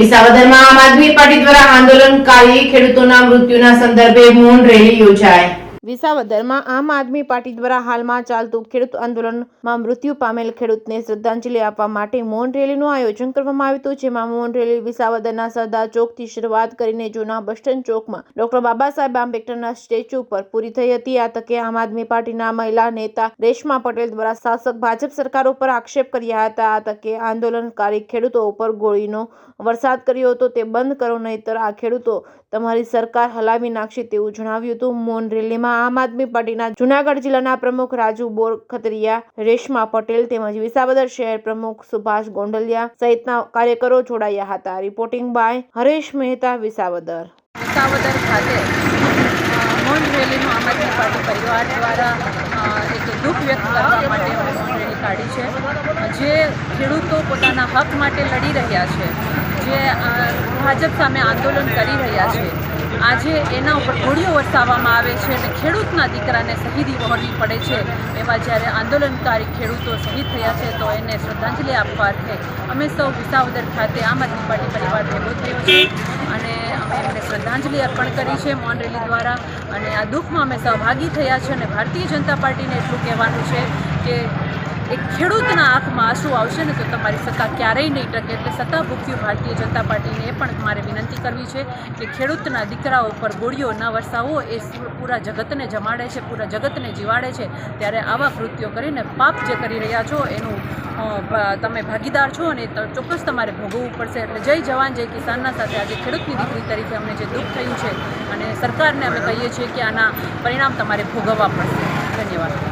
વિસાવદરમાં આમ આદમી પાર્ટી દ્વારા આંદોલનકારી ખેડૂતોના મૃત્યુના સંદર્ભે મૌન રેલી યોજાઈ। વિસાવદરમાં આમ આદમી પાર્ટી દ્વારા હાલમાં ચાલતું ખેડૂત આંદોલનમાં મૃત્યુ પામેલ ખેડૂતને શ્રદ્ધાંજલિ આપવા માટે મૌન રેલીનું આયોજન કરવામાં આવ્યું હતું, જેમાં મૌન રેલી વિસાવદરના સરદાર ચોકથી શરૂઆત કરીને જૂના બસ સ્ટેન્ડ ચોકમાં ડોક્ટર બાબા સાહેબ આંબેડકરના સ્ટેચ્યુ પર પૂરી થઈ હતી। આ તકે આમ આદમી પાર્ટીના મહિલા નેતા રેશમા પટેલ દ્વારા શાસક ભાજપ સરકાર ઉપર આક્ષેપ કર્યા હતા। આ તકે આંદોલનકારી ખેડૂતો ઉપર ગોળીનો વરસાદ કર્યો હતો, તે બંધ કરો નહીંતર આ ખેડૂતો તમારી સરકાર હલાવી નાખશે તેવું જણાવ્યું હતું। મૌન રેલીમાં આમ આદમી પાર્ટીના જૂનાગઢ જિલ્લાના પ્રમુખ રાજુ બોરખત્રિયા, રેશમા પટેલ તેમજ વિસાવદર શહેર પ્રમુખ સુભાષ ગોંડલિયા સહિતના કાર્યકરો જોડાયા હતા। Reporting by Haresh Mehta, Visavadar. વિસાવદર ખાતે મૌન રેલીનું આમ આદમી પાર્ટી પરિવાર દ્વારા એક દુઃખ વ્યક્ત કરવા માટે મૌન રેલી કાઢી છે। જે ખેડૂતો પોતાના હક માટે લડી રહ્યા છે, જે ભાજપ સામે આંદોલન કરી રહ્યા છે, આજે એના ઉપર ગોળીઓ વરસાવવામાં આવે છે અને ખેડૂતના દીકરાને શહીદી વહોરવી પડે છે। એવા જ્યારે આંદોલનકારી ખેડૂતો શહીદ થયા છે તો એને શ્રદ્ધાંજલિ આપવા અર્થે અમે સૌ વિસાવદર ખાતે આમ આદમી પાર્ટી પરિવાર ભેગો થયો છે અને અમે એમને શ્રદ્ધાંજલિ અર્પણ કરી છે મૌન રેલી દ્વારા અને આ દુઃખમાં અમે સહભાગી થયા છે। અને ભારતીય જનતા પાર્ટીને એટલું કહેવાનું છે કે એક ખેડૂતના આંખમાં આંસુ આવશે ને તો તમારી સત્તા ક્યારેય નહીં ટકે। એટલે સત્તા ભૂખ્યું ભારતીય જનતા પાર્ટીને એ પણ મારે વિનંતી કરવી છે કે ખેડૂતના દીકરાઓ પર ગોળીઓ ન વરસાવવો, એ પૂરા જગતને જમાડે છે, પૂરા જગતને જીવાડે છે। ત્યારે આવા કૃત્યો કરીને પાપ જે કરી રહ્યા છો એનું તમે ભાગીદાર છો અને ચોક્કસ તમારે ભોગવવું પડશે। એટલે જય જવાન જય કિસાનના સાથે આજે ખેડૂતની દીકરી તરીકે અમને જે દુઃખ થયું છે અને સરકારને અમે કહીએ છીએ કે આના પરિણામ તમારે ભોગવવા પડશે। ધન્યવાદ।